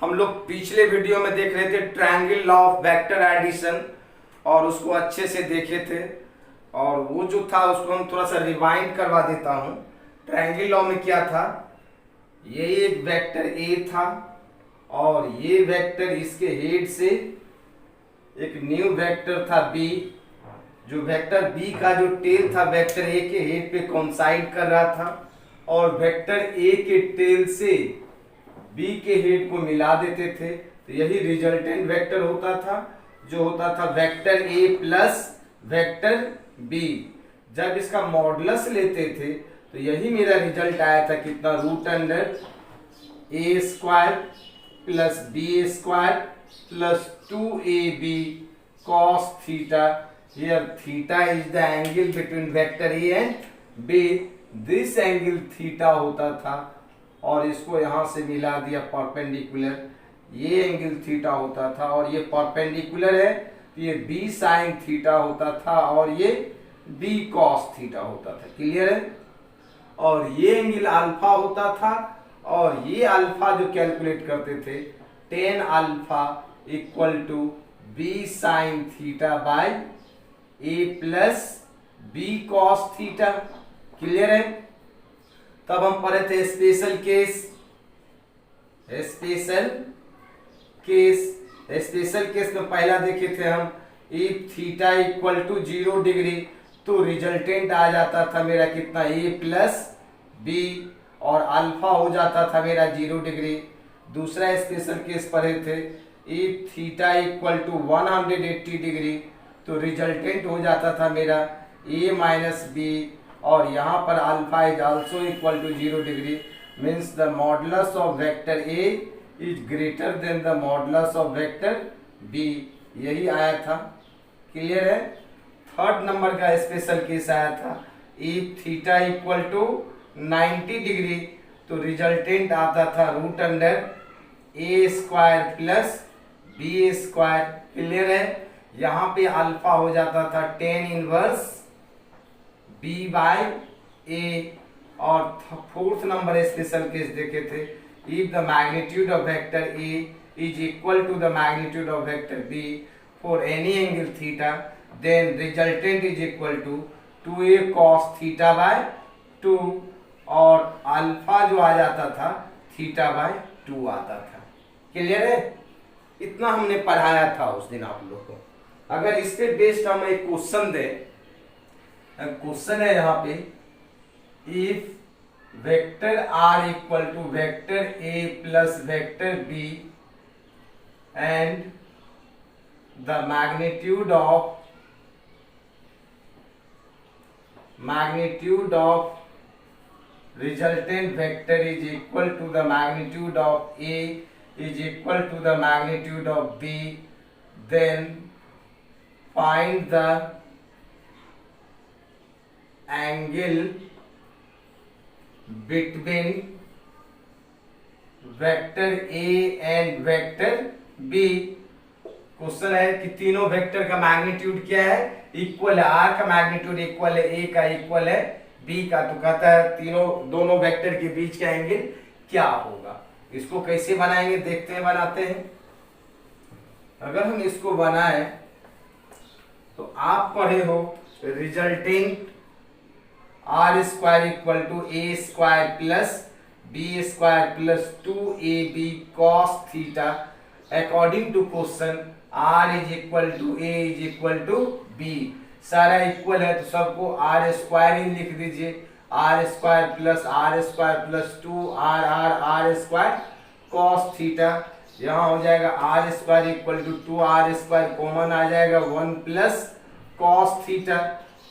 हम लोग पिछले वीडियो में देख रहे थे triangle law of vector addition और उसको अच्छे से देखे थे। और वो जो था उसको हम थोड़ा सा रिवाइंड करवा देता हूँ। ट्रायंगल लॉ में क्या था, ये एक वेक्टर ए था और ये वेक्टर इसके हेड से एक न्यू वेक्टर था बी, जो वेक्टर बी का जो टेल था वेक्टर ए के हेड पे कोइंसाइड कर रहा था और वेक्टर ए के टेल से बी के हेड को मिला देते थे, तो यही रिजल्टेंट वेक्टर होता था, जो होता था वेक्टर ए प्लस वेक्टर बी। जब इसका मॉडुलस लेते थे तो यही मेरा रिजल्ट आया था, कितना, root under A square plus B square plus 2ab cos theta. Here theta is the angle between vector A and B. This angle theta होता था और इसको यहां से मिला दिया परपेंडिकुलर, ये एंगल थीटा होता था और ये परपेंडिकुलर है तो ये b sin थीटा होता था और ये b cos थीटा होता था। क्लियर है? और ये एंगल अल्फा होता था और ये अल्फा जो कैलकुलेट करते थे tan alpha equal to b sin theta by a plus b cos theta. Clear है? तब हम पढ़े थे स्पेशल केस। स्पेशल केस में पहला देखे थे हम, if theta equal to 0 degree तो रिजल्टेंट आ जाता था मेरा कितना, a प्लस बी और अल्फा हो जाता था मेरा 0 डिग्री। दूसरा स्पेशल केस पढ़े थे, if theta equal to 180 degree तो रिजल्टेंट हो जाता था मेरा a माइनस बी और यहाँ पर alpha is also equal to 0 degree, means the modulus of vector a is greater than the modulus of vector b। यही आया था। क्लियर है? थर्ड नंबर का स्पेशल केस आया था, if theta equal to 90 degree तो रिजल्टेंट आता था root under a square plus B square. Clear है? यहाँ पे अल्फा हो जाता था tan inverse b by a। और फोर्थ नंबर स्पेशल केस देखे थे, if the magnitude of vector a is equal to the magnitude of vector b for any angle theta then resultant is equal to 2a cos theta by 2 और alpha जो आ जाता था theta by 2 आता था। Clear है? इतना हमने पढ़ाया था उस दिन आप लोग को। अगर इस पे बेस्ड हम एक क्वेश्चन दे, क्वेश्चन है यहाँ पे, if vector R equal to vector A plus vector B and the magnitude of resultant vector is equal to the magnitude of A is equal to the magnitude of B, then find the angle between vector A and vector B। Question है कि तीनों vector का magnitude क्या है, equal है, r का magnitude equal है ए का, इक्वल है बी का, तो कहता है दोनों वेक्टर के बीच का एंगल क्या होगा। इसको कैसे बनाएंगे देखते हैं, बनाते हैं। अगर हम इसको बनाए तो आप पढ़े हो resultant R square equal to A square plus B square plus 2ab cos theta. According to question R is equal to A is equal to B, सारा इक्वल है तो सबको आर स्क्वायर ही लिख दीजिए, R square plus 2 R square cos theta. यहाँ हो जाएगा R square equal to 2 R square common आ जाएगा 1 प्लस कॉस थीटा।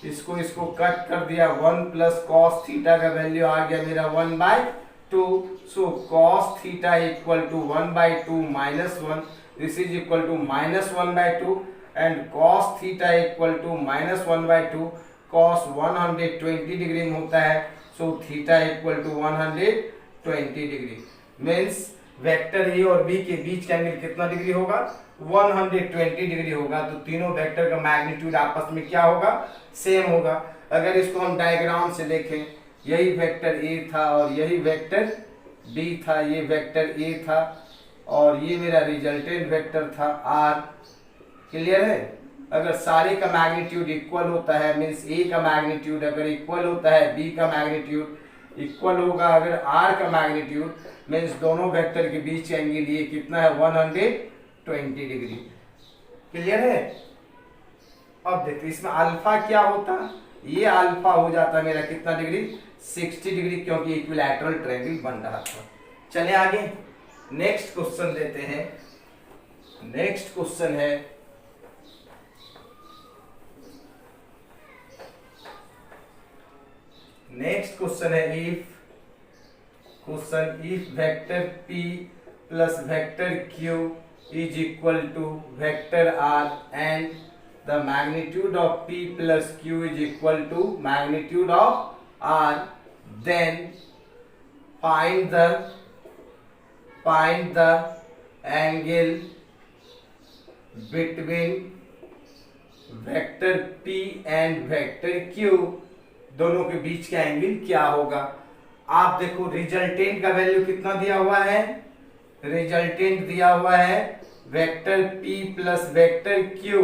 इसको कट कर दिया, 1 प्लस कॉस थीटा का वैल्यू आ गया मेरा 1/2। So cos theta equal to 1/2 minus 1, this is equal to minus 1/2 and cos theta equal to minus 1/2 cos 120 degree में होता है, so theta equal to 120 degree. Means vector a और b के बीच का एंगल कितना डिग्री होगा, 120 डिग्री होगा। तो तीनों वेक्टर का मैग्नीट्यूड आपस में क्या होगा, सेम होगा। अगर इसको हम डायग्राम से देखें, यही वेक्टर ए था और यही वेक्टर बी था, ये वेक्टर ए था, और ये मेरा रिजल्टेंट वेक्टर था आर। क्लियर है? अगर सारे का मैग्नीट्यूड इक्वल होता है मीन्स ए का मैग्नीट्यूड अगर इक्वल होता है बी का मैग्नीट्यूड इक्वल होगा अगर आर का मैग्नीट्यूड मीन्स दोनों वेक्टर के बीच एंगल ये कितना है 120 डिग्री। क्लियर है? अब देखते इसमें अल्फा क्या होता, ये अल्फा हो जाता मेरा कितना डिग्री 60 डिग्री क्योंकि इक्विलैटरल ट्रायंगल बन रहा था। चले आगे नेक्स्ट क्वेश्चन लेते हैं। नेक्स्ट क्वेश्चन है if vector p plus vector q is equal to vector r and the magnitude of p plus q is equal to magnitude of r, then find the angle between vector p and vector q, दोनों के बीच का angle क्या होगा। आप देखो resultant का value कितना दिया हुआ है, रिजल्टेंट दिया हुआ है vector p plus vector q।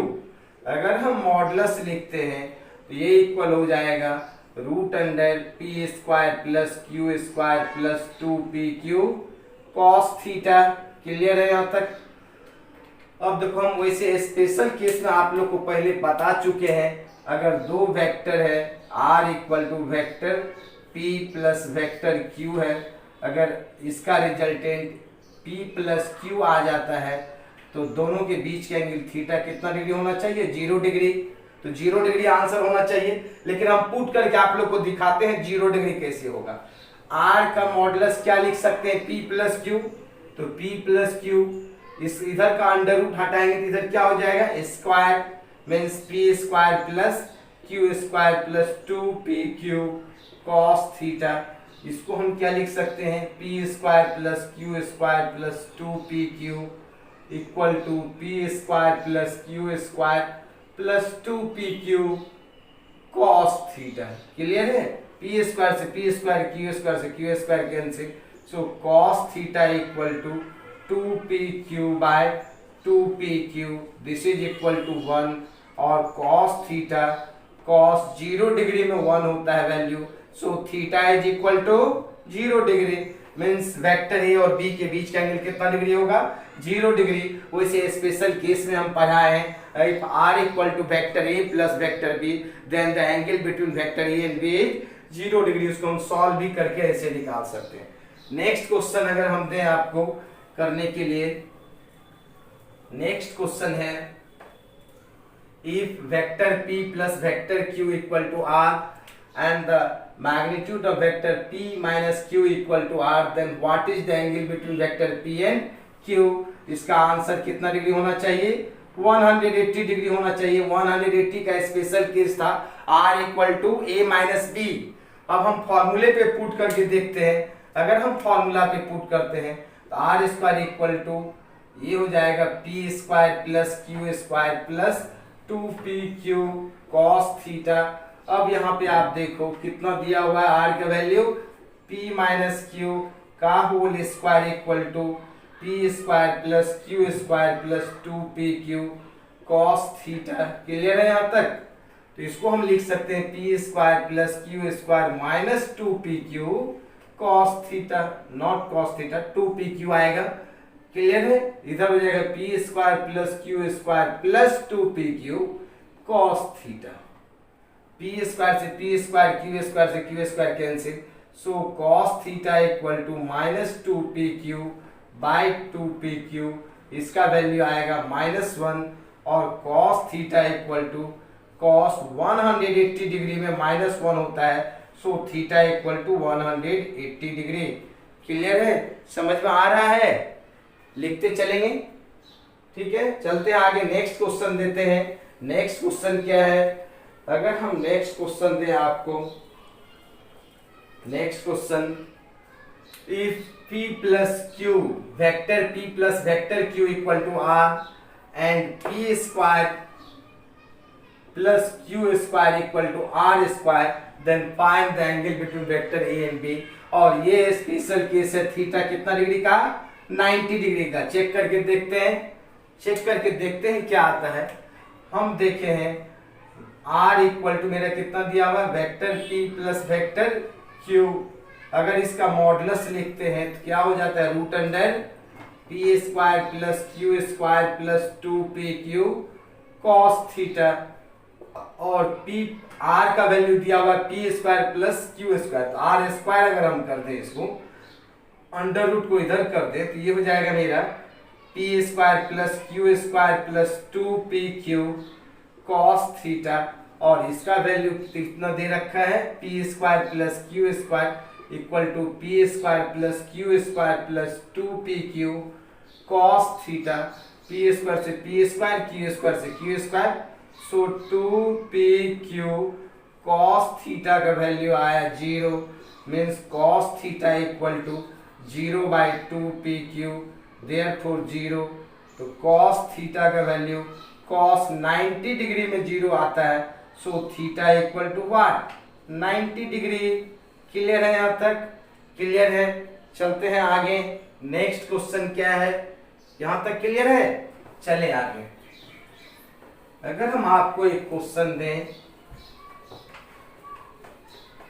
अगर हम मॉडुलस लिखते हैं तो ये इक्वल हो जाएगा root under p square plus q square plus 2pq cos theta. Clear है यहाँ तक? अब देखो हम वैसे स्पेशल केस में आप लोग को पहले बता चुके हैं, अगर दो वेक्टर है r equal to vector p plus vector q है, अगर इसका रिजल्टेंट p प्लस q आ जाता है तो दोनों के बीच का एंगल थीटा कितना डिग्री होना चाहिए 0 डिग्री। तो 0 डिग्री आंसर होना चाहिए, लेकिन हम पुट करके आप लोग को दिखाते हैं 0 डिग्री कैसे होगा। r का मॉडुलस क्या लिख सकते हैं p प्लस q, तो p प्लस q इस इधर का अंडर रूट हटाएंगे तो इधर क्या हो जाएगा square means p square plus q square plus 2pq cos theta. इसको हम क्या लिख सकते हैं p square plus q square plus 2pq equal to p square plus q square plus 2pq cos theta. Clear है? p स्क्वायर से p square q square से q square cancel, so cos theta equal to 2pq by 2pq, this is equal to 1 और cos theta cos 0 degree में 1 होता है value, so theta is equal to 0 degree means vector a और b के बीच का angle कितना degree होगा 0 डिग्री। वैसे स्पेशल केस में हम पढ़ाए हैं if r equal to vector A plus vector b then the angle between vector a and b is 0 degree. उसको हम सॉल्व भी करके ऐसे निकाल सकते हैं। नेक्स्ट क्वेश्चन अगर हम दें आपको करने के लिए, नेक्स्ट क्वेश्चन है if vector p plus vector q equal to r and the magnitude of vector p minus q equal to r, then what is the angle between vector p and q। इसका answer कितना degree होना चाहिए 180 degree होना चाहिए। 180 का special case था r equal to a minus b. अब हम फॉर्मूले पे पुट करके देखते हैं, अगर हम फॉर्मूला पे पुट करते हैं तो आर स्क्वायर इक्वल टू ये हो जाएगा p square plus q square plus 2pq cos theta. अब यहाँ पे आप देखो कितना दिया हुआ है r का वैल्यू p माइनस q का whole square equal to p square plus q square plus 2pq cos theta. Clear है यहाँ तक? तो इसको हम लिख सकते हैं p square plus q square minus 2pq cos theta, not cos theta 2pq आएगा। क्लियर है? इधर हो जाएगा p square plus q square plus 2pq cos theta. p square से p स्क्वायर q स्क्वायर से q square cancel, so cos theta equal to minus 2pq by 2pq, इसका value आएगा -1 और cos theta equal to cos 180 degree में -1 होता है, so theta equal to 180 degree. Clear है? समझ में आ रहा है? लिखते चलेंगे। ठीक है, चलते हैं आगे नेक्स्ट क्वेश्चन देते हैं। नेक्स्ट क्वेश्चन क्या है, अगर हम नेक्स्ट क्वेश्चन दें आपको, next question if p plus q vector p plus vector q equal to r and p square plus q square equal to r square, then find the angle between vector a and b। और ये special case है theta कितना degree का 90 degree का। Check करके देखते हैं क्या आता है। हम देखे हैं r इक्वल टू मेरा कितना दिया हुआ, vector p plus vector q। अगर इसका मॉडुलस लिखते हैं तो क्या हो जाता है, root under p square plus q square plus 2pq cos theta. और p r का वैल्यू दिया हुआ p square plus q square, तो आर स्क्वायर अगर हम कर दें इसको, अंडर रूट को इधर कर दे तो ये हो जाएगा मेरा p square plus q square plus 2pq cos theta. और इसका वैल्यू कितना दे रखा है, p square plus q square equal to p square plus q square plus 2pq cos theta. P square से पी स्क्वायर, क्यू स्क्वायर से q square, so 2pq cos theta का value आया 0, means cos theta equal to 0/2pq, therefore 0। तो cos theta का value cos 90 degree में 0 आता है, so theta equal to what, 90 degree. Clear है, यहाँ तक क्लियर है। चलते हैं आगे, नेक्स्ट क्वेश्चन क्या है, यहाँ तक क्लियर है। चले आगे। अगर हम आपको एक क्वेश्चन दें,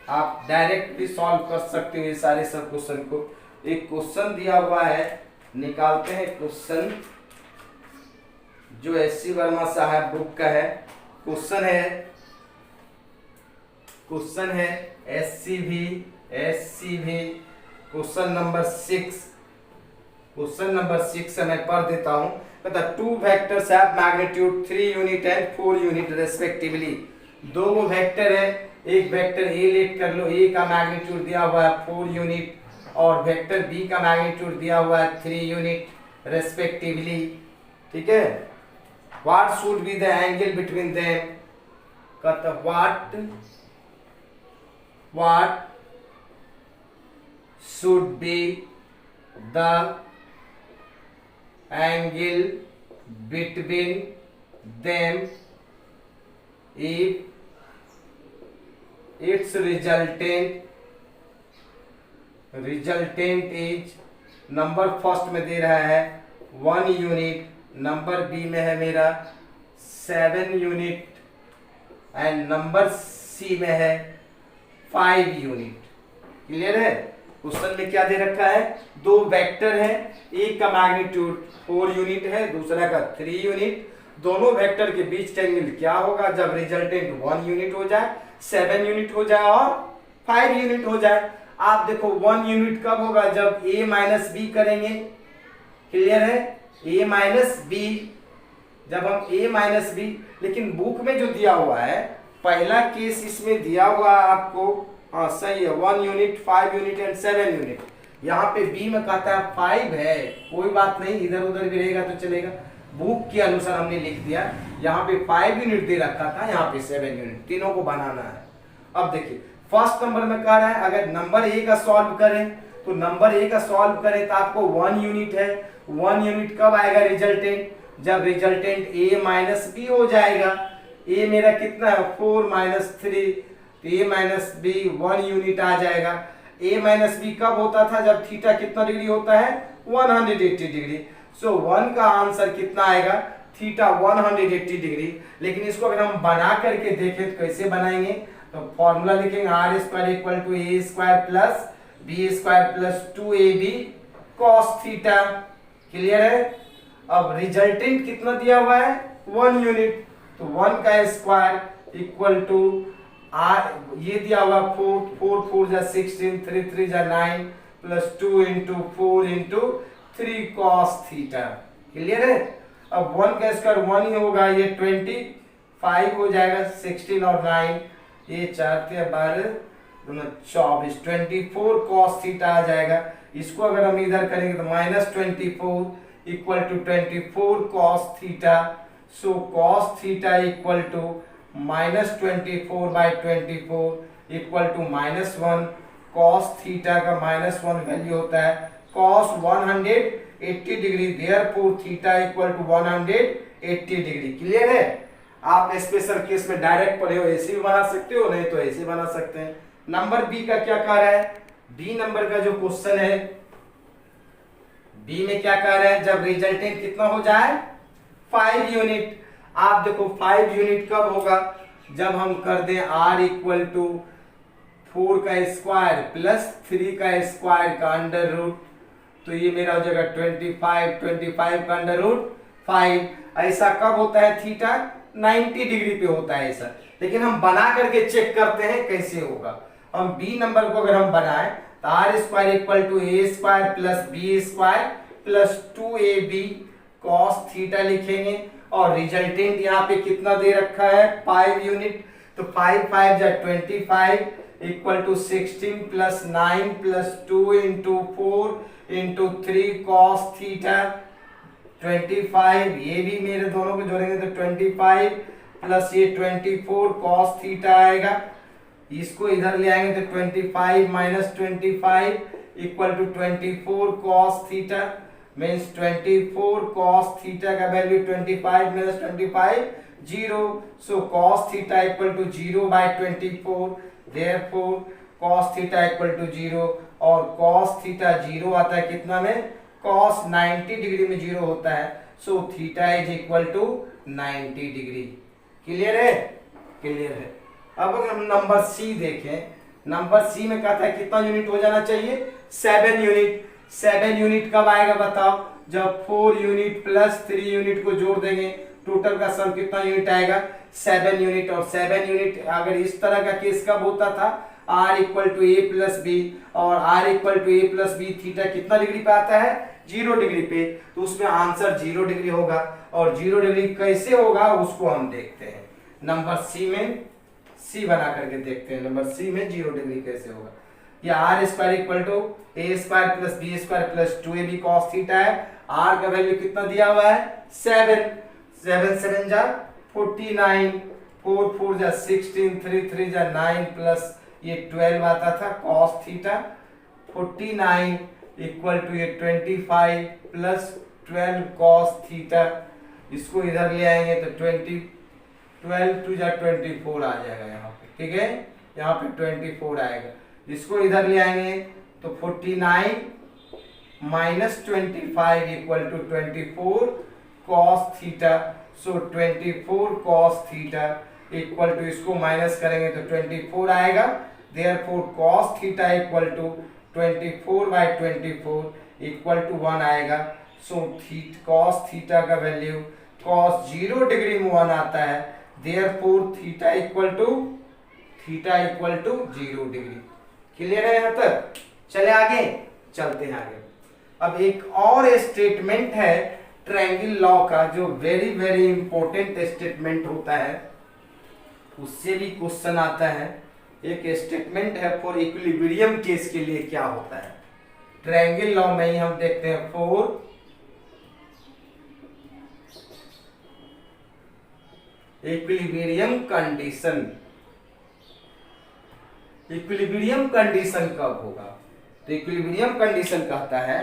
आप डायरेक्ट भी सॉल्व कर सकते हो ये सारे सब क्वेश्चन को। एक क्वेश्चन दिया हुआ है, निकालते हैं क्वेश्चन जो एस.सी. वर्मा साहब बुक का है। क्वेश्चन है एस.सी.भी क्वेश्चन नंबर 6। क्वेश्चन नंबर 6 मैं पढ़ देता हूं। कहता two vectors have magnitude 3 unit and 4 unit respectively. दो वेक्टर है, एक वेक्टर ए लेट कर लो, ए का मैग्नीट्यूड दिया हुआ है 4 यूनिट और वेक्टर बी का मैग्नीट्यूड दिया हुआ है 3 यूनिट रेस्पेक्टिवली। ठीक है, what should be the angle between them. कहता what should be the angle between them if its resultant is, number first में दे रहा है 1 यूनिट, नंबर बी में है मेरा 7 यूनिट एंड नंबर सी में है 5 यूनिट। क्लियर है। क्वेश्चन में क्या दे रखा है, दो वेक्टर है, एक का मैग्नीट्यूड 4 यूनिट है, दूसरा का 3 यूनिट। दोनों वेक्टर के बीच का एंगल क्या होगा जब रिजल्टेंट 1 यूनिट हो जाए, 7 यूनिट हो जाए और 5 यूनिट हो जाए। आप देखो 1 यूनिट कब होगा, जब a माइनस बी करेंगे। क्लियर है, a माइनस बी, जब हम a माइनस बी। लेकिन बुक में जो दिया हुआ है, पहला केस इसमें दिया हुआ है आपको, हाँ सही है, 1 यूनिट 5 यूनिट एंड 7 यूनिट। यहाँ पे बी में कहता है 5 है, कोई बात नहीं, इधर उधर भी रहेगा तो चलेगा। बुक के अनुसार हमने लिख दिया, यहाँ पे 5 यूनिट दे रखा था, यहाँ पे 7 यूनिट, तीनों को बनाना है। अब देखिए फर्स्ट नंबर में कह रहा है अगर नंबर ए का सॉल्व करें तो नंबर ए का सॉल्व करें तो आपको 1 यूनिट है। 1 यूनिट कब आएगा रिजल्टेंट, जब रिजल्टेंट ए माइनस बी हो जाएगा। ए मेरा कितना है 4 माइनस 3, तो ए माइनस बी 1 यूनिट आ जाएगा। ए माइनस बी कब होता था, जब थीटा कितना डिग्री होता है 180 डिग्री। सो 1 का आंसर कितना आएगा, थीटा 180 डिग्री। लेकिन इसको अगर हम बना करके देखें तो कैसे बनाएंगे, तो फॉर्मूला लिखेंगे r square equal to A square plus B square plus 2ab cos theta. Clear है। अब रिजल्टेंट कितना दिया हुआ है 1 यूनिट, तो 1 का स्क्वायर इक्वल टू आर, ये दिया हुआ 4 जा 16, 3 3 जा 9 plus 2 into 4 into 3 cos theta. Clear है। अब 1 का स्क्वायर 1 ही होगा, ये 25 हो जाएगा, 16 और 9 ये 4 × 12 24, 24 कॉस थीटा आ जाएगा। इसको अगर हम इधर करेंगे तो -24 equal to 24 cos theta. So cos theta equal to -24/24 equal to -1। Cos theta का -1 वैल्यू होता है cos 180 degree, therefore theta equal to 180 degree. Clear है। आप स्पेशल केस में डायरेक्ट पढ़े हो, ऐसे भी बना सकते हो, नहीं तो ऐसे बना सकते हैं। नंबर बी का क्या कह रहा है, बी नंबर का जो क्वेश्चन है, बी में क्या कह रहे हैं, जब रिजल्टेंट कितना हो जाए 5 यूनिट। आप देखो 5 यूनिट कब होगा, जब हम कर दें r इक्वल टू 4 का स्क्वायर प्लस 3 का स्क्वायर का अंडर रूट, तो ये मेरा हो जाएगा 25 का अंडर रूट 5। ऐसा कब होता है थीटा 90 डिग्री पे होता है ऐसा। लेकिन हम बना करके चेक करते हैं कैसे होगा। हम बी नंबर को अगर हम बनाएं तो r square equal to A square plus B square plus 2ab cos theta लिखेंगे, और रिजल्टेंट यहाँ पे कितना दे रखा है 5 यूनिट, तो 5 5 जा 25 equal to 16 plus 9 plus 2 into 4 into 3 cos theta 25। ये भी मेरे दोनों को जोड़ेंगे तो 25 प्लस ये 24 कॉस थीटा आएगा। इसको इधर ले आएंगे तो 25 minus 25 equal to 24 cos theta, means 24 cos theta का value 25 minus 25 0, so cos theta equal to 0 by 24, therefore cos theta equal to 0, और कॉस थीटा 0 आता है कितना में, कॉस 90 डिग्री में 0 होता है, so theta is equal to 90 degree. Clear है? क्लियर है। अब अगर हम नंबर सी देखें, नंबर सी में कहता है कितना यूनिट हो जाना चाहिए 7 यूनिट। 7 यूनिट कब आएगा बताओ, जब 4 यूनिट प्लस 3 यूनिट को जोड़ देंगे, टोटल का सम कितना यूनिट आएगा 7 यूनिट। और 7 यूनिट अगर इस तरह का केस कब होता था, r equal to A plus B, और r equal to A plus b, theta कितना डिग्री पे आता है 0 डिग्री पे, तो उसमें आंसर 0 डिग्री होगा। और 0 डिग्री कैसे होगा उसको हम देखते हैं नंबर सी में, सी बना करके देखते हैं नंबर सी में 0 डिग्री कैसे होगा। ये r square equal to A square plus B square plus 2ab cos theta है। आर का वैल्यू कितना दिया हुआ है 7, 7 7 जा 49, 4 4 जा 16, 3 3 जा 9 प्लस ये 12 आता था कॉस थीटा 49 इक्वल टू ये 25 प्लस 12 कॉस थीटा। इसको इधर ले आएंगे तो 12 2 जा 24 आ जाएगा यहाँ पे, ठीक है, यहाँ पे 24 आएगा। इसको इधर ले आएंगे तो 49 minus 25 equal to 24 cos theta, so 24 cos theta equal to, इसको माइनस करेंगे तो 24 आएगा, therefore cos theta equal to 24 by 24 equal to 1 आएगा। सो कॉस थीटा का वैल्यू कॉस 0 डिग्री में 1 आता है, therefore theta equal to 0 degree. Clear है यहाँ तक? चले आगे, चलते हैं आगे। अब एक और स्टेटमेंट है ट्रायंगल लॉ का जो वेरी वेरी इंपॉर्टेंट स्टेटमेंट होता है, उससे भी क्वेश्चन आता है। एक स्टेटमेंट है फॉर इक्विलिब्रियम केस के लिए क्या होता है ट्रायंगल लॉ में ही हम देखते हैं। For equilibrium condition, equilibrium condition कब होगा, तो इक्विलिब्रियम कंडीशन कहता है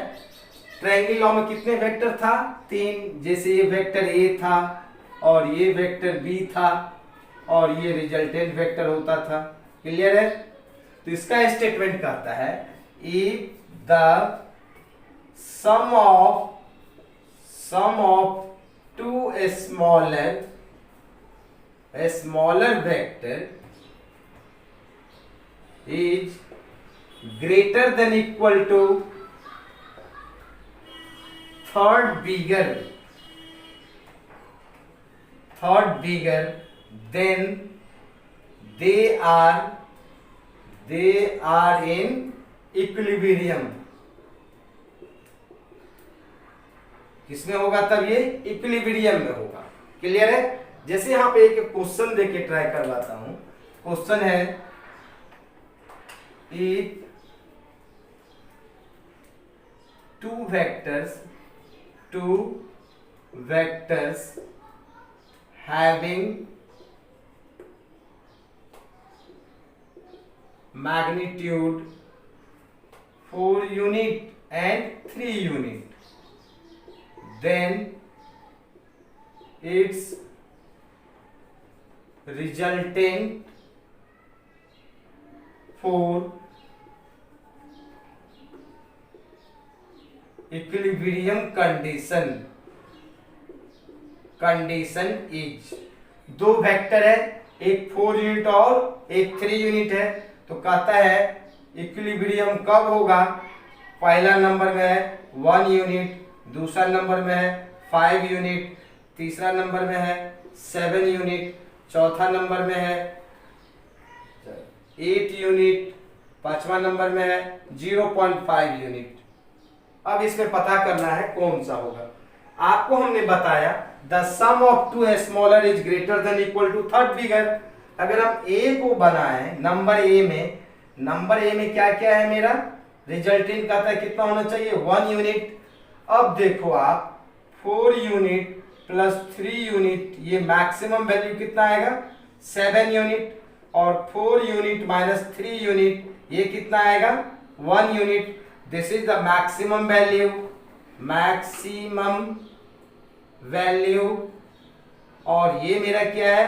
ट्रायंगल लॉ में कितने वेक्टर था 3, जैसे ये वेक्टर ए था और ये वेक्टर बी था और ये रिजल्टेंट वेक्टर होता था। क्लियर है? तो इसका स्टेटमेंट कहता है if the sum of two smaller vector is greater than equal to third bigger, then they are in equilibrium। किसमें होगा तब ये इक्विलिब्रियम में होगा। क्लियर है? जैसे यहां पे एक क्वेश्चन देके ट्राई करवाता हूं। क्वेश्चन है if two vectors having magnitude 4 unit and 3 unit, then its resultant equilibrium condition is, दो वेक्टर है, एक 4 यूनिट और एक 3 यूनिट है, तो कहता है इक्विलिब्रियम कब होगा। पहला नंबर में है 1 यूनिट, दूसरा नंबर में है 5 यूनिट, तीसरा नंबर में है 7 यूनिट, चौथा नंबर में है 8 यूनिट, पांचवा नंबर में है 0.5 यूनिट। अब इसमें पता करना है कौन सा होगा। आपको हमने बताया the sum of two smaller is greater than equal to third figure. अगर हम ए को बनाए, नंबर ए में क्या क्या है मेरा, रिजल्टेंट कहता है कितना होना चाहिए 1 यूनिट। अब देखो आप 4 यूनिट प्लस 3 यूनिट, ये मैक्सिमम वैल्यू कितना आएगा 7 यूनिट, और 4 यूनिट माइनस 3 यूनिट ये कितना आएगा 1 unit. This is the maximum value, और ये मेरा क्या है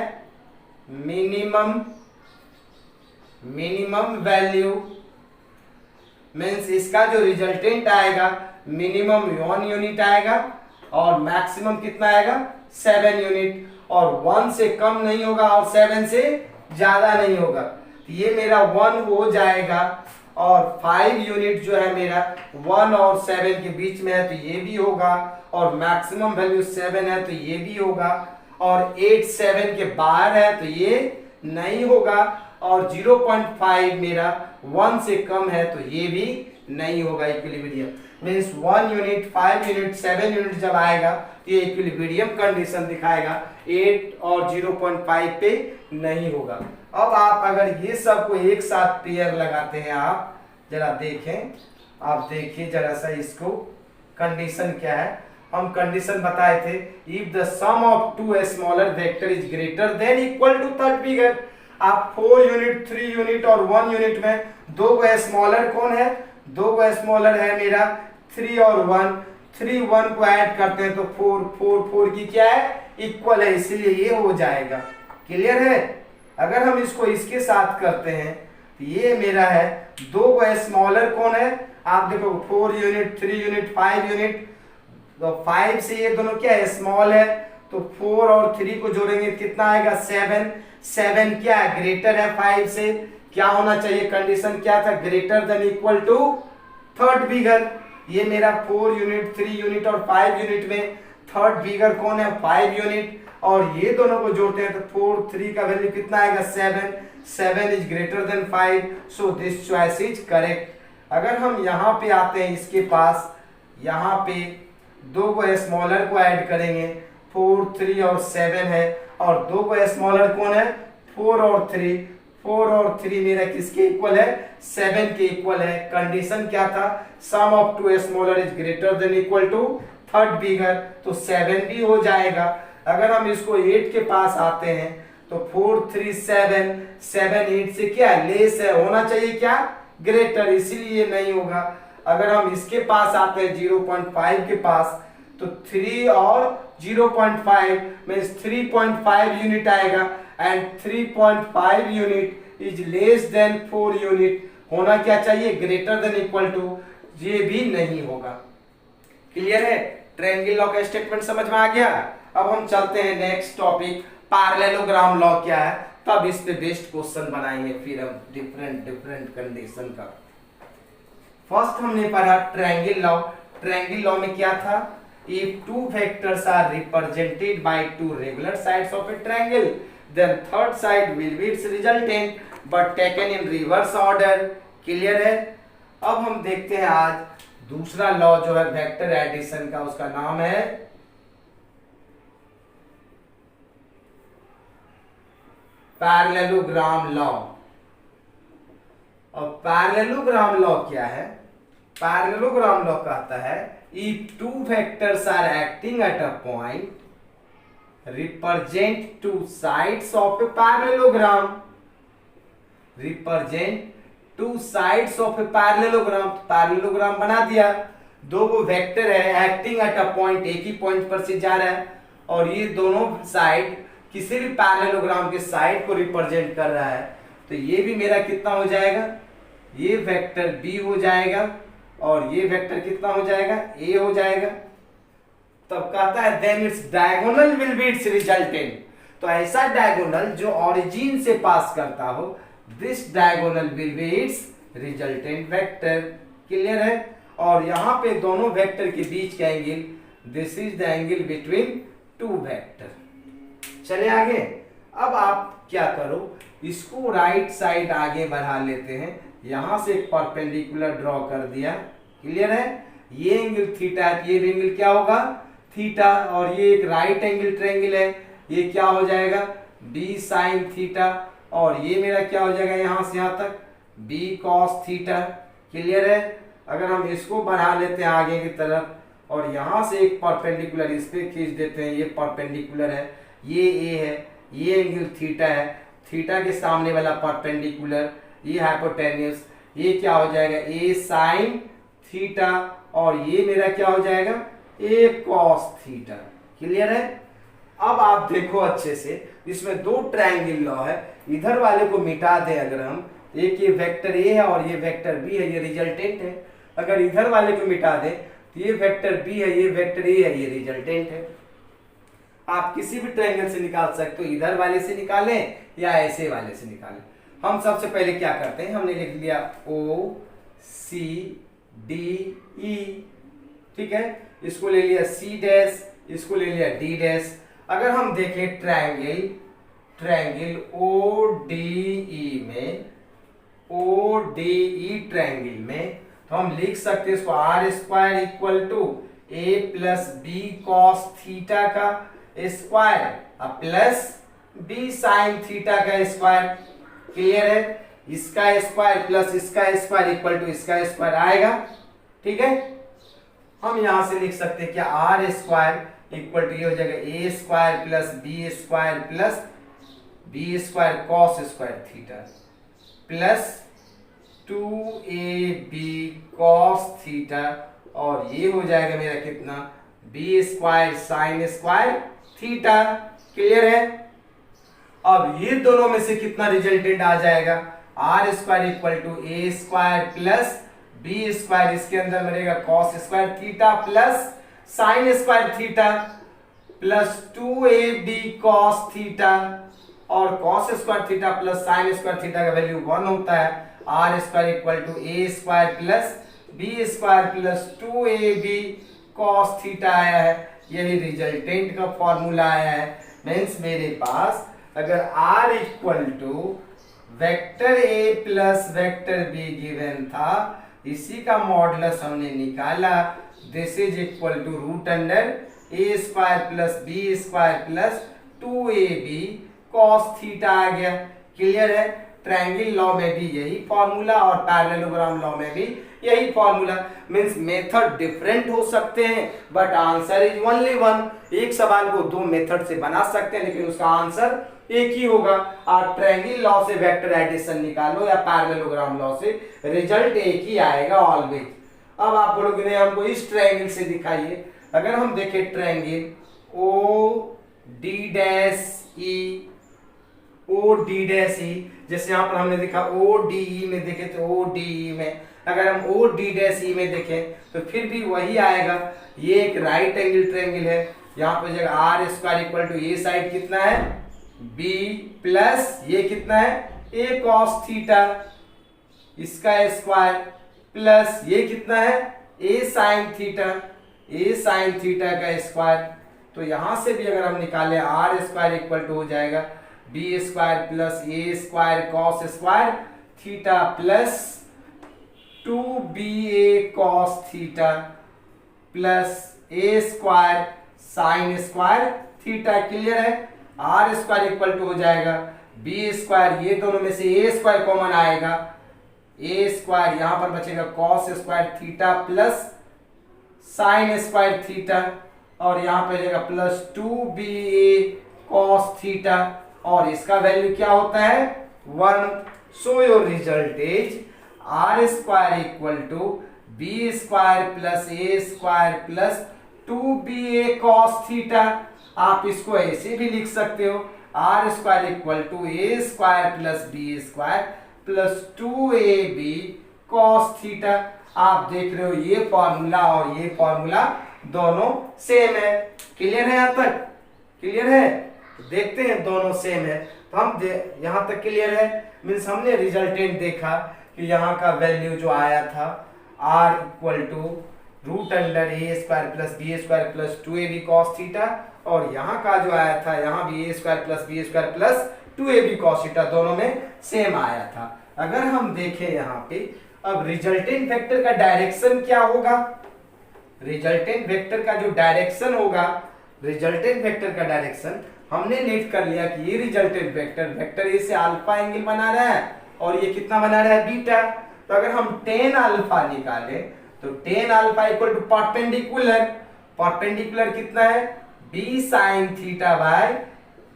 मिनिमम वैल्यू। मीन्स इसका जो रिजल्टेंट आएगा मिनिमम 1 यूनिट आएगा और मैक्सिमम कितना आएगा 7 यूनिट, और 1 से कम नहीं होगा और 7 से ज्यादा नहीं होगा। तो ये मेरा 1 हो जाएगा, और 5 यूनिट जो है मेरा 1 और 7 के बीच में है तो ये भी होगा, और मैक्सिमम वैल्यू 7 है तो ये भी होगा, और 8 7 के बाहर है तो ये नहीं होगा, और 0.5 मेरा 1 से कम है तो ये भी नहीं होगा equilibrium. Means 1 unit 5 unit 7 unit जब आएगा तो ये इक्विलिब्रियम कंडीशन दिखाएगा, 8 और 0.5 पे नहीं होगा। अब आप अगर ये सब को एक साथ पेयर लगाते हैं, आप जरा देखें, आप देखिए जरा सा इसको, कंडीशन क्या है। हम कंडीशन बताए थे if the sum of two smaller vector is greater than equal to third figure. आप 4 यूनिट 3 यूनिट और 1 यूनिट में दो को स्मॉलर कौन है, दो को स्मॉलर है मेरा 3 और 1, 3 1 को ऐड करते हैं तो 4 की क्या है इक्वल है, इसलिए ये हो जाएगा। क्लियर है। अगर हम इसको इसके साथ करते हैं तो ये मेरा है, दो को स्मॉलर कौन है, आप देखो 4 यूनिट 3 यूनिट 5 यूनिट, तो 5 से ये दोनों क्या है स्मॉल है, तो 4 और 3 को जोड़ेंगे कितना आएगा 7 क्या है ग्रेटर है 5 से, क्या होना चाहिए कंडीशन क्या था greater than equal to third figure. ये मेरा 4 यूनिट 3 यूनिट और 5 यूनिट में थर्ड फिगर कौन है 5 यूनिट, और ये दोनों को जोड़ते हैं तो 4 3 का वैल्यू कितना आएगा 7 is greater then 5, so this choice is correct. अगर हम यहाँ पे आते हैं इसके पास, यहाँ पे दो को स्मॉलर को ऐड करेंगे, 4 3 और 7 है, और दो को स्मॉलर कौन है 4 और 3 मेरा किसके इक्वल है 7 के इक्वल है। कंडीशन क्या था sum of two smaller is greater than equal to third figure, तो 7 भी हो जाएगा। अगर हम इसको 8 के पास आते हैं तो 4 3 7 8 से क्या लेस है, होना चाहिए क्या ग्रेटर, इसीलिए नहीं होगा। अगर हम इसके पास आते हैं 0.5 के पास तो 3 और 0.5 मींस 3.5 यूनिट आएगा, and 3.5 unit is less than 4 unit, होना क्या चाहिए ग्रेटर देन इक्वल टू, ये भी नहीं होगा। क्लियर है। ट्रायंगल लॉ का स्टेटमेंट समझ में आ गया। अब हम चलते हैं नेक्स्ट टॉपिक, पैरेललोग्राम लॉ क्या है, तब इस पे बेस्ड क्वेश्चन बनाएंगे फिर हम डिफरेंट कंडीशन का। फर्स्ट हमने पढ़ा ट्रायंगल लॉ में क्या था, if two vectors are represented by two regular sides of a triangle then third side will be its resultant but taken in reverse order. Clear है। अब हम देखते हैं आज दूसरा लॉ जो है वेक्टर एडिशन का, उसका नाम है पैरेललोग्राम लॉ। और पैरेललोग्राम लॉ क्या है, पैरेललोग्राम लॉ कहता है if two vectors are acting at a point represent two sides of a parallelogram, represent two sides of a parallelogram, parallelogram बना दिया। दो वो वेक्टर है एक्टिंग एट अ पॉइंट, एक ही पॉइंट पर से जा रहा है, और ये दोनों साइड किसी भी पैरेललोग्राम के साइड को रिप्रेजेंट कर रहा है, तो ये भी मेरा कितना हो जाएगा, ये वेक्टर बी हो जाएगा और ये वेक्टर कितना हो जाएगा, ए हो जाएगा। तब कहता है then its diagonal will be its resultant. तो ऐसा डायगोनल जो ओरिजिन से पास करता हो, this diagonal will be its resultant vector. Clear है। और यहाँ पे दोनों वेक्टर के बीच का angle, this is the angle between two vector. चले आगे। अब आप क्या करो, इसको राइट साइड आगे बढ़ा लेते हैं। यहां से एक परपेंडिकुलर ड्रॉ कर दिया। क्लियर है। ये एंगल थीटा है, ये एंगल क्या होगा, थीटा। और ये एक राइट एंगल ट्रायंगल है, ये क्या हो जाएगा, बी साइन थीटा। और ये मेरा क्या हो जाएगा, यहां से यहां तक बी कॉस थीटा। क्लियर है। अगर हम इसको बढ़ा लेते हैं आगे की तरफ और यहां से एक परपेंडिकुलर इस पे खींच देते हैं, ये परपेंडिकुलर है, ये ए है, ये एंगल थीटा है, थीटा के सामने वाला परपेंडिकुलर ये हाइपोटेन्यूस, ये क्या हो जाएगा, ए साइन थीटा। और ये मेरा क्या हो जाएगा, ए कॉस थीटा। क्लियर है। अब आप देखो अच्छे से, इसमें दो ट्रायंगल लॉ है। इधर वाले को मिटा दें अगर हम, एक ये वेक्टर ए है और ये वेक्टर बी है, ये रिजल्टेंट है। अगर इधर वाले को मिटा दें तो ये वेक्टर बी है, ये वेक्टर ए है, ये रिजल्टेंट है। आप किसी भी ट्रायंगल से निकाल सकते हो, इधर वाले से निकालें या ऐसे वाले से निकालें। हम सबसे पहले क्या करते हैं, हमने लिख दिया ओ सी डी ई। ठीक है। इसको ले लिया सी डैश, इसको ले लिया डी डैश। अगर हम देखें ट्रायंगल ओ डी ई में, ओ डी ई ट्रायंगल में, तो हम लिख सकते हैं इसको R square equal to A plus B cos theta का square plus B sine theta का स्क्वायर। क्लियर है। इसका स्क्वायर प्लस इसका स्क्वायर इक्वल टू इसका स्क्वायर आएगा। ठीक है। हम यहां से लिख सकते हैं क्या, आर स्क्वायर इक्वल टू ये हो जाएगा A square plus B square cos square theta plus 2ab cos theta. और ये हो जाएगा मेरा कितना, B square sine square theta. Clear है। अब ये दोनों में से कितना रिजल्टेंट आ जाएगा, R square equal to A square plus B square, इसके अंदर मिलेगा cos square theta plus sine square theta plus 2ab cos theta. और cos square theta plus sine square theta का वैल्यू 1 होता है। R square equal to A square plus B square plus 2ab cos theta आया है। यही resultant का formula आया है। मीन्स मेरे पास अगर r equal to vector A plus vector B given था, इसी का मॉडुलस हमने निकाला, this is equal to root under A square plus B square plus 2ab cos theta आ गया। क्लियर है। ट्रायंगल लॉ में भी यही फॉर्मूला और पैरेललोग्राम लॉ में भी यही फॉर्मूला। मींस मेथड डिफरेंट हो सकते हैं but answer is only one. एक सवाल को दो मेथड से बना सकते हैं लेकिन उसका आंसर एक ही होगा। आप ट्रायंगल लॉ से वेक्टर एडिशन निकालो या पैरेललोग्राम लॉ से, रिजल्ट एक ही आएगा ऑलवेज। अब आप बोलोगे नहीं हमको इस ट्रायंगल से दिखाइए। अगर हम देखें triangle o d dash e, o d dash e, जैसे यहाँ पर हमने देखा ओ डी ई में देखे तो ओ डी ई में, अगर हम ओ डी डैश ई में देखें तो फिर भी वही आएगा। ये एक राइट एंगल ट्रायंगल है, यहाँ पर जगह आर स्क्वायर इक्वल टू ये साइड कितना है बी प्लस ये कितना है ए कॉस थीटा, इसका स्क्वायर प्लस ये कितना है A sine theta, A sine theta का स्क्वायर। तो यहां से भी अगर हम निकाले आर स्क्वायर इक्वल टू हो जाएगा बी स्क्वायर प्लस ए square cos square theta plus 2ba cos theta plus ए square sine square theta. Clear है। आर स्क्वायर इक्वल टू हो जाएगा बी स्क्वायर, ये दोनों में से ए स्क्वायर कॉमन आएगा, ए स्क्वायर यहां पर बचेगा cos square theta plus sine square theta और यहां पे जाएगा प्लस 2ba cos थीटा और इसका वैल्यू क्या होता है 1। So your result is r square equal to b square plus A square plus 2ba cos theta. आप इसको ऐसे भी लिख सकते हो r square equal to A square plus B square plus 2ab cos theta. आप देख रहे हो ये फॉर्मूला और ये फॉर्मूला दोनों सेम है। क्लियर है? यहाँ तक क्लियर है? तो देखते हैं दोनों सेम है तो हम यहाँ तक क्लियर है। मीन्स हमने रिजल्टेंट देखा कि यहाँ का वैल्यू जो आया था r equal to root under A square plus B square plus 2ab cos theta, और यहाँ का जो आया था यहाँ भी A square plus B square plus 2ab cos theta, दोनों में सेम आया था। अगर हम देखें यहाँ पे अब रिजल्टेंट वेक्टर का डायरेक्शन क्या होगा, रिजल्टेंट वेक्टर का जो डायरेक्शन होगा, रिजल्टेंट वेक्टर का डायरेक्शन हमने नेट कर लिया कि ये रिजल्टेंट वेक्टर वेक्टर ए से अल्फा एंगल बना रहा है और ये कितना बना रहा है, बीटा। तो अगर हम टेन अल्फा निकाले तो tan alpha equal to perpendicular, perpendicular कितना है, b sine theta by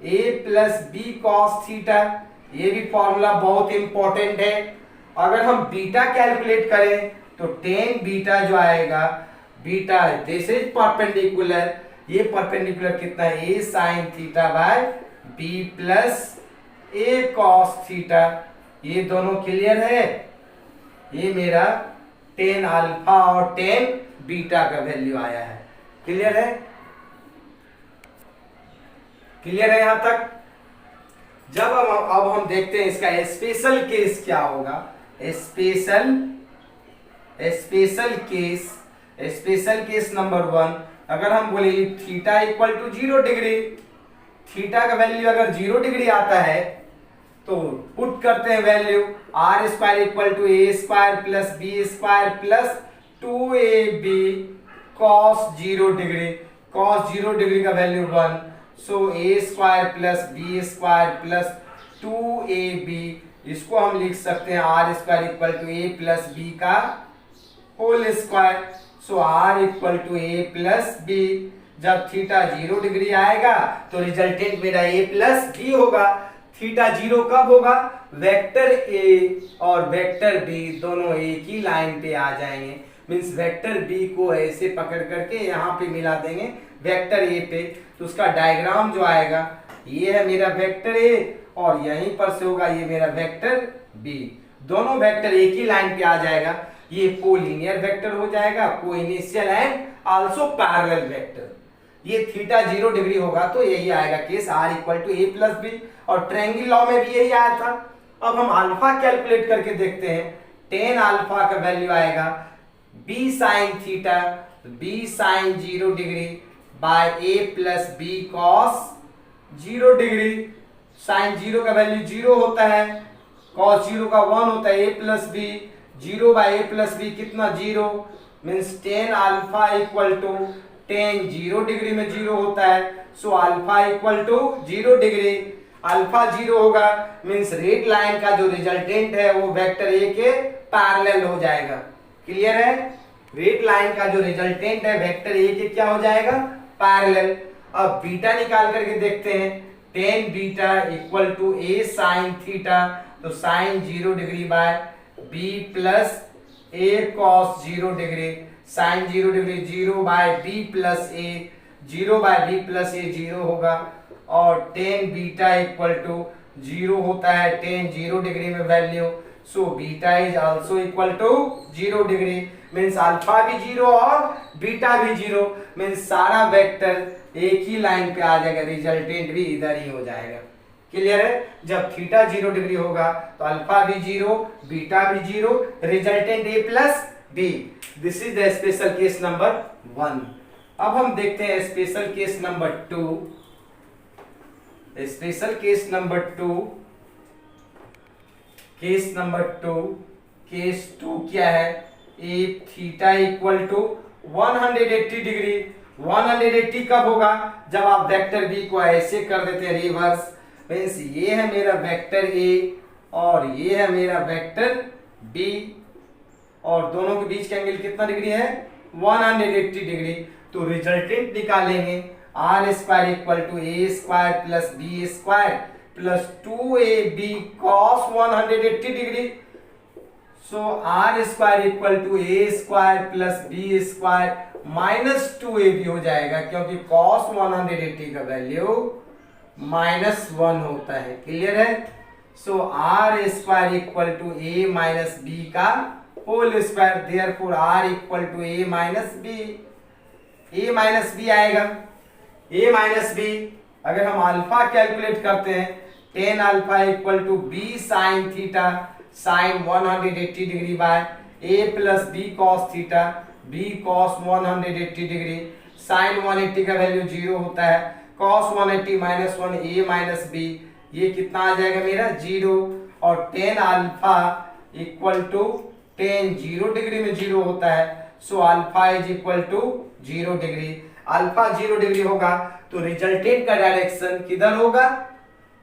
a plus B cos theta. ये भी फॉर्मूला बहुत इंपॉर्टेंट है। अगर हम बीटा कैलकुलेट करें तो टेन बीटा जो आएगा, बीटा दिस इज परपेंडिकुलर, ये परपेंडिकुलर कितना है, A sine theta by B plus A cos theta. ये दोनों क्लियर है? ये मेरा टेन अल्फा और टेन बीटा का वैल्यू आया है। क्लियर है? क्लियर है यहां तक? जब अब हम देखते हैं इसका स्पेशल केस क्या होगा। स्पेशल केस नंबर 1, अगर हम बोले theta equal to 0 degree, theta का वैल्यू अगर 0 डिग्री आता है तो पुट करते हैं value R square equal to A square plus B square plus 2ab cos 0 degree, cos 0 degree का value 1, so A square plus B square plus 2ab, इसको हम लिख सकते हैं R square equal to A plus B का whole square, so R equal to A plus b. जब theta 0 degree आएगा तो रिजल्टेंट मेरा ए प्लस बी होगा। थीटा 0 कब होगा, वेक्टर ए और वेक्टर बी दोनों एक ही लाइन पे आ जाएंगे। मींस वेक्टर बी को ऐसे पकड़ करके यहाँ पे मिला देंगे वेक्टर ए पे, तो उसका डायग्राम जो आएगा ये है मेरा वेक्टर ए और यहीं पर से होगा ये मेरा वेक्टर बी, दोनों वेक्टर एक ही लाइन पे आ जाएगा। ये कोलिनियर वेक्टर हो जाएगा, coinitial and also parallel vector. ये थीटा 0 डिग्री होगा तो यही आएगा case r equal to A plus B, और ट्रायंगल लॉ में भी यही आया था। अब हम अल्फा कैलकुलेट करके देखते हैं। टेन अल्फा का वैल्यू आएगा b sine theta, b sine 0 degree by a plus B cos 0 degree. Sine 0 का वैल्यू 0 होता है, कॉस 0 का 1 होता है, a plus b 0 by a plus b कितना 0, means tan alpha equal to tan 0 degree में 0 होता है, so alpha equal to 0 degree. Alpha 0 होगा मींस रेड लाइन का जो रिजल्टेंट है वो वेक्टर ए के पैरेलल हो जाएगा। क्लियर है? रेड लाइन का जो रिजल्टेंट है वेक्टर ए के क्या हो जाएगा, पैरेलल। अब बीटा निकाल करके देखते हैं। Tan beta equal to A sine theta, तो sine 0 degree by B plus A cos 0 degree, sine 0 degree 0 by B plus A, 0 by B plus A 0 होगा, और टेन बीटा इक्वल टू 0 होता है टेन 0 डिग्री में value, so beta is also equal to 0 degree. Means alpha भी 0 और beta भी 0, means सारा vector एक ही लाइन पे आ जाएगा, रिजल्टेंट भी इधर ही हो जाएगा। क्लियर है? जब थीटा 0 डिग्री होगा तो अल्फा भी 0, बीटा भी 0, resultant a plus b. This is the special case number 1। अब हम देखते हैं special case number 2। Special case number 2, case number 2, case 2 क्या है, a theta equal to 180 degree. 180 कब होगा, जब आप वेक्टर बी को ऐसे कर देते हैं रिवर्स, मींस ये है मेरा वेक्टर ए और ये है मेरा वेक्टर बी, और दोनों के बीच का एंगल कितना डिग्री है, 180 डिग्री। तो रिजल्टेंट निकालेंगे r square equal to A square plus B square plus 2ab cos 180 degree, so are square equal to A square plus B square minus 2ab हो जाएगा, क्योंकि cos 180 का वैल्यू -1 होता है। क्लियर है? So are square equal to A minus B का whole square, therefore R equal to A minus B. A minus B आएगा, A minus B अगर हम अल्फा कैलकुलेट करते हैं, tan alpha equal to b sine theta sine 180 degree by a plus B cos theta b cos 180 degree. Sine 180 का value 0 होता है, cos 180 minus 1 a minus b, ये कितना आ जाएगा मेरा 0। और tan alpha equal to tan 0 degree में 0 होता है, so alpha is equal to 0 degree. Alpha 0 degree होगा तो रिजल्टेंट का डायरेक्शन किधर होगा,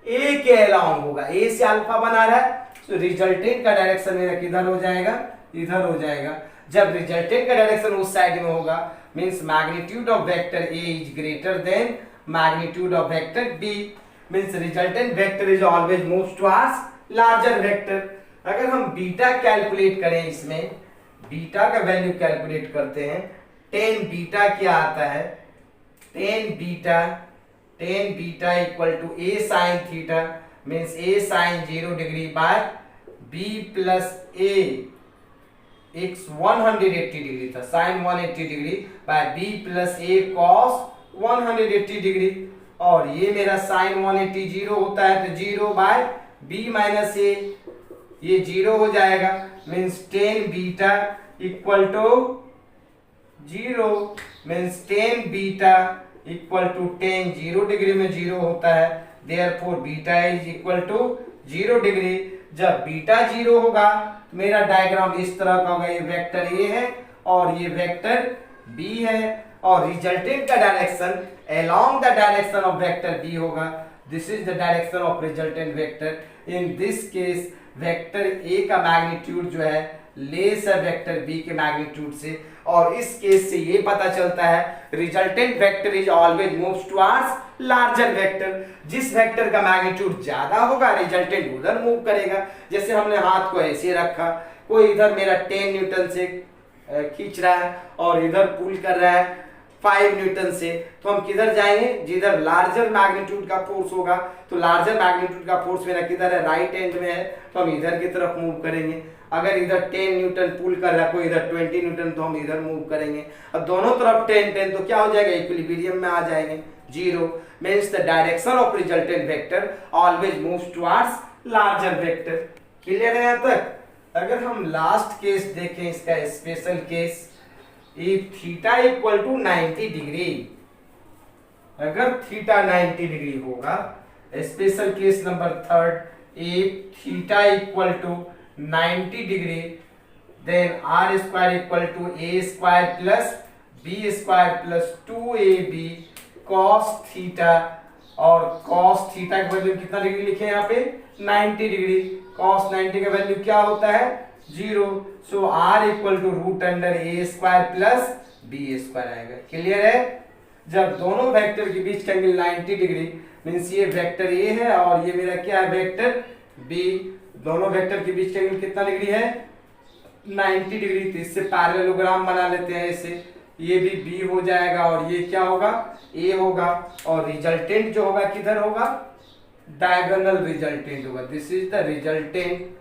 ए के अलोंग होगा। ए से अल्फा बना रहा है तो रिजल्टेंट का डायरेक्शन मेरा किधर हो जाएगा, इधर हो जाएगा। जब रिजल्टेंट का डायरेक्शन उस साइड में होगा means magnitude of vector a is greater than magnitude of vector b, means resultant vector is always moves towards larger vector. अगर हम बीटा कैलकुलेट करें, इसमें बीटा का वैल्यू कैलकुलेट करते हैं, टेन बीटा क्या आता है, tan beta equal to A sine theta means a sine 0 degree by B plus a x 180 degree था, sine 180 degree by B plus A cos 180 degree. और ये मेरा साइन 180 0 होता है तो 0 बाय बी माइनस ए, ये 0 हो जाएगा means tan beta equal to 0 means tan beta equal to tan 0 degree में 0 होता है, therefore beta is equal to 0 degree. जब बीटा 0 होगा तो मेरा डायग्राम इस तरह का होगा, ये वेक्टर ए है और ये वेक्टर बी है और रिजल्टेंट का direction along the direction of vector b होगा। This is the direction of resultant vector. In this case vector a का मैग्नीट्यूड जो है लेस है वेक्टर b के मैग्नीट्यूड से, और इस केस से ये पता चलता है resultant vector is always moves towards larger vector. जिस वेक्टर का मैग्नीट्यूड ज्यादा होगा रिजल्टेंट उधर मूव करेगा। जैसे हमने हाथ को ऐसे रखा, कोई इधर मेरा 10 न्यूटन से खींच रहा है और इधर पुल कर रहा है 5 न्यूटन से, तो हम किधर जाएंगे, जिधर लार्जर मैग्नीट्यूड का फोर्स होगा। तो लार्जर मैग्नीट्यूड का फोर्स मेरा किधर है, राइट एंड में है, तो हम इधर की तरफ मूव करेंगे। अगर इधर 10 न्यूटन पुल कर रहा है कोई इधर 20 न्यूटन, तो हम इधर मूव करेंगे। अब दोनों तरफ 10 तो क्या हो जाएगा, इक्विलिब्रियम में आ जाएंगे 0। Means the direction of resultant vector always moves towards larger vector. Clear है यहाँ तक। अगर हम लास्ट केस देखें, इसका special case, if theta equal to 90 degree, अगर थीटा 90 डिग्री होगा, special case number 3, if theta equal to 90 degree then r square equal to a square plus b square plus 2ab cos theta, और cos theta का value कितना degree लिखे यहाँ पे 90 degree, cos 90 का value क्या होता है 0, so r equal to root under A square plus B square आएगा। क्लियर है। जब दोनों वेक्टर के बीच का एंगल 90 डिग्री मींस ये वेक्टर ए है और ये मेरा क्या है वेक्टर बी, दोनों वेक्टर के बीच का एंगल कितना डिग्री है 90 डिग्री। तो इससे पैरेललोग्राम बना लेते हैं ऐसे, ये भी बी हो जाएगा और ये क्या होगा ए होगा, और रिजल्टेंट जो होगा किधर होगा, डायगोनल रिजल्टेंट होगा। दिस इज द रिजल्टेंट,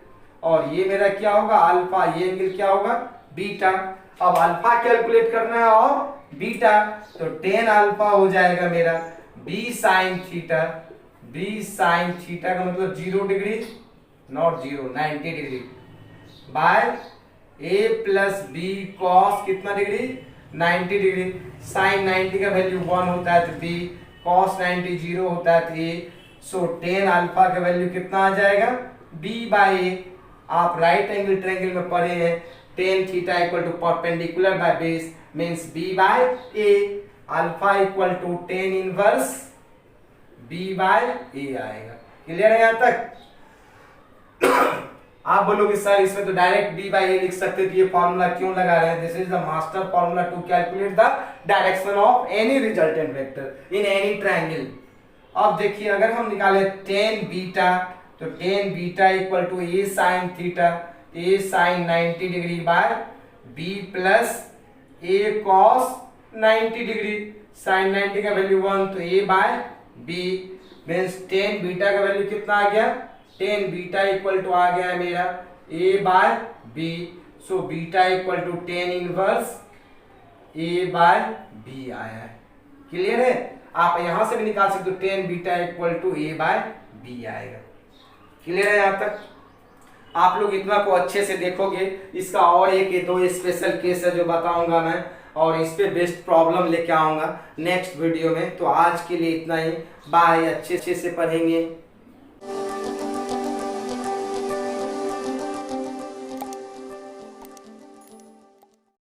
और ये मेरा क्या होगा अल्फा, ये एंगल क्या होगा बीटा। अब अल्फा कैलकुलेट करना है और बीटा, तो 10 अल्फा हो जाएगा मेरा b sine theta, b sine theta का मतलब 0 degree not 0 90 degree by a plus B cos कितना डिग्री 90 डिग्री। साइन 90 का वैल्यू 1 होता है तो बी, कॉस 90 0 होता है तो ए, सो 10 अल्फा का वैल्यू कितना आ जाएगा बी बाय ए। आप राइट एंगल ट्रायंगल में पढ़े हैं, tan theta equal to perpendicular by base means b by a, alpha equal to tan inverse b by a आएगा। क्लियर है यहाँ तक। आप बोलोगे सर इसमें तो डायरेक्ट b बाय a लिख सकते थे, ये फॉर्मूला क्यों लगा रहे हैं। This is the master formula to calculate the direction of any resultant vector in any triangle. अब देखिए अगर हम निकाले tan बीटा, तो tan beta equal to a sine theta, a sine 90 degree by b plus a cos 90 degree. Sine 90 का value 1 तो a by b means tan beta का value कितना आ गया, tan बीटा इक्वल टू आ गया है मेरा a by b, so beta equal to tan inverse a by b आया है। क्लियर है? आप यहां से भी निकाल सकते हो, tan beta equal to a by b आएगा। क्लियर है? यहां तक आप लोग इतना को अच्छे से देखोगे। इसका और एक दो स्पेशल केस है जो बताऊंगा मैं, और इस पे बेस्ट प्रॉब्लम लेके आऊंगा नेक्स्ट वीडियो में। तो आज के लिए इतना ही, बाय। अच्छे से पढ़ेंगे।